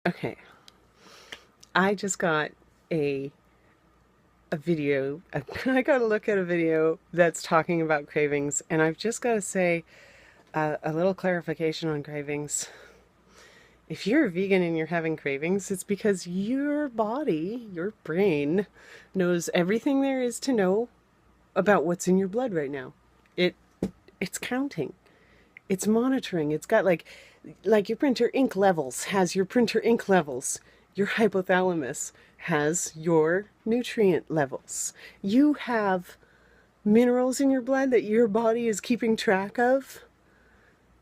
Okay, I just got a video. I got to look at a video that's talking about cravings, and I've just got to say a little clarification on cravings. If you're a vegan and you're having cravings, it's because your body, your brain, knows everything there is to know about what's in your blood right now. It it's counting. It's monitoring. It's got like your printer ink levels has your printer ink levels. Your hypothalamus has your nutrient levels. You have minerals in your blood that your body is keeping track of,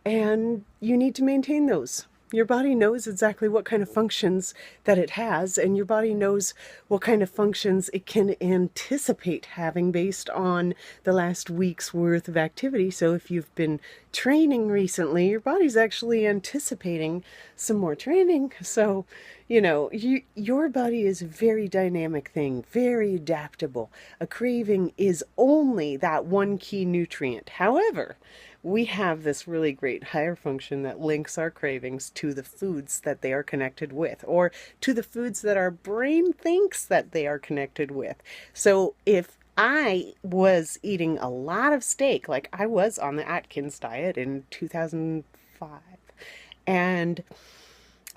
and you need to maintain those. Your body knows exactly what kind of functions that it has, and your body knows what kind of functions it can anticipate having based on the last week's worth of activity. So if you've been training recently, your body's actually anticipating some more training. So, your body is a very dynamic thing, very adaptable. A craving is only that one key nutrient. However, we have this really great higher function that links our cravings to the foods that they are connected with, or to the foods that our brain thinks that they are connected with. So if I was eating a lot of steak, like I was on the Atkins diet in 2005, and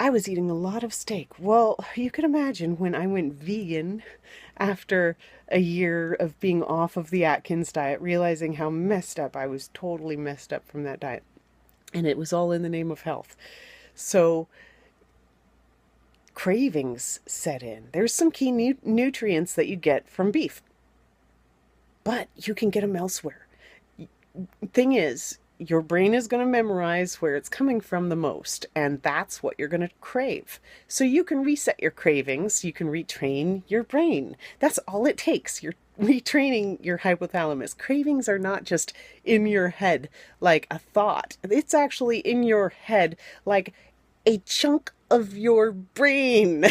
I was eating a lot of steak. Well, you can imagine when I went vegan after a year of being off of the Atkins diet, realizing how messed up I was, totally messed up from that diet. And it was all in the name of health. So cravings set in. There's some key nutrients that you get from beef, but you can get them elsewhere. Thing is, your brain is going to memorize where it's coming from the most, and that's what you're going to crave. So you can reset your cravings, you can retrain your brain. That's all it takes. You're retraining your hypothalamus. Cravings are not just in your head like a thought, it's actually in your head like a chunk of your brain.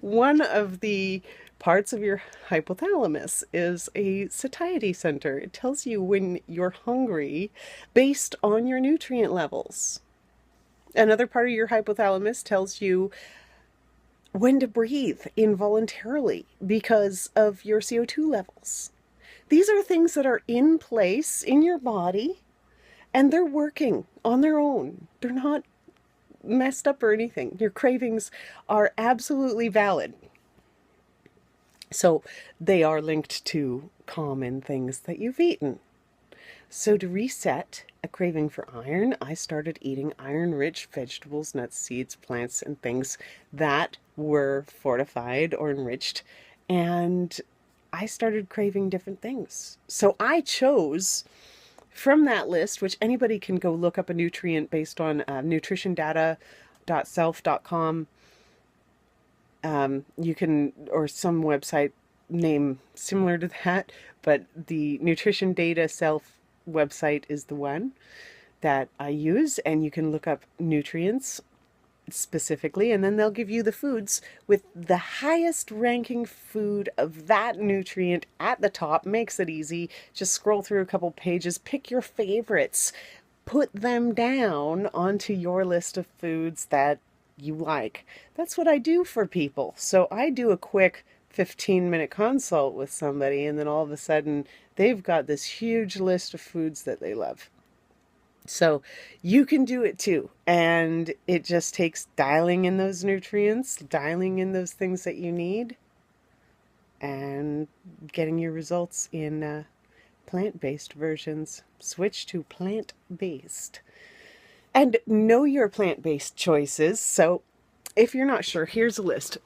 One of the parts of your hypothalamus is a satiety center. It tells you when you're hungry based on your nutrient levels. Another part of your hypothalamus tells you when to breathe involuntarily because of your CO2 levels. These are things that are in place in your body, and they're working on their own. They're not messed up or anything. Your cravings are absolutely valid. So they are linked to common things that you've eaten. So to reset a craving for iron, I started eating iron-rich vegetables, nuts, seeds, plants, and things that were fortified or enriched. And I started craving different things. So I chose from that list, which anybody can go look up a nutrient based on nutritiondata.self.com. You can, or some website name similar to that, but the Nutrition Data Self website is the one that I use, and you can look up nutrients specifically, and then they'll give you the foods with the highest ranking food of that nutrient at the top. Makes it easy. Just scroll through a couple pages, pick your favorites, put them down onto your list of foods that you like. That's what I do for people. So I do a quick 15-minute consult with somebody, and then all of a sudden they've got this huge list of foods that they love. So you can do it too. And it just takes dialing in those nutrients, dialing in those things that you need, and getting your results in plant-based versions. Switch to plant-based. And know your plant-based choices. So if you're not sure, here's a list.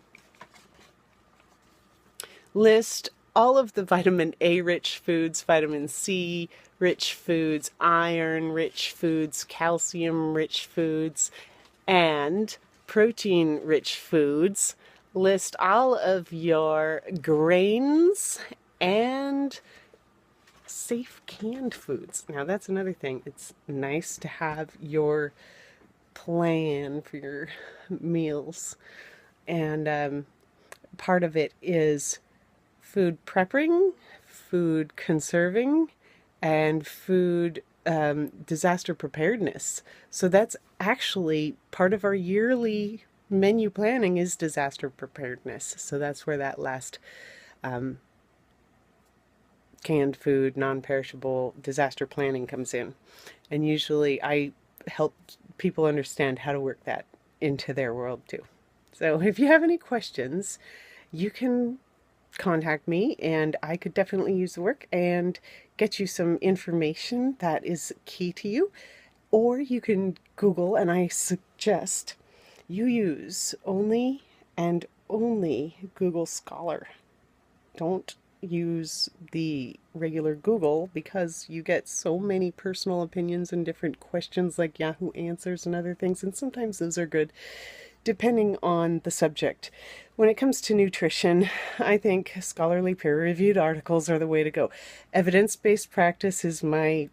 List all of the vitamin A rich foods, vitamin C rich foods, iron rich foods, calcium rich foods, and protein rich foods. List all of your grains and safe canned foods. Now that's another thing. It's nice to have your plan for your meals, and part of it is food prepping, food conserving, and food disaster preparedness. So that's actually part of our yearly menu planning is disaster preparedness. So that's where that last um, canned food, non-perishable disaster planning comes in. And usually I help people understand how to work that into their world too. So if you have any questions, you can contact me and I could definitely use the work and get you some information that is key to you. Or you can Google, and I suggest you use only and only Google Scholar. Don't use the regular Google because you get so many personal opinions and different questions like Yahoo Answers and other things, and sometimes those are good depending on the subject. When it comes to nutrition, I think scholarly peer-reviewed articles are the way to go. Evidence-based practice is my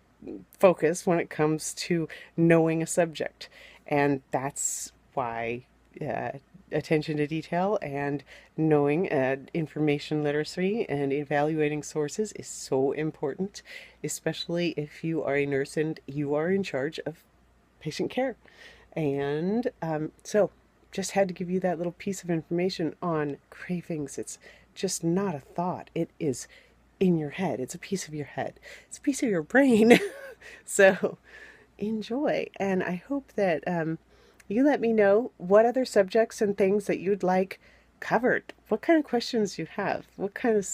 focus when it comes to knowing a subject, and that's why uh, attention to detail and knowing information literacy and evaluating sources is so important, especially if you are a nurse and you are in charge of patient care. And so just had to give you that little piece of information on cravings. It's just not a thought. It is in your head. It's a piece of your head. It's a piece of your brain. So enjoy. And I hope that you let me know what other subjects and things that you'd like covered. What kind of questions you have. What kind of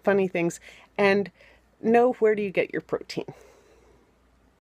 funny things. And know where do you get your protein.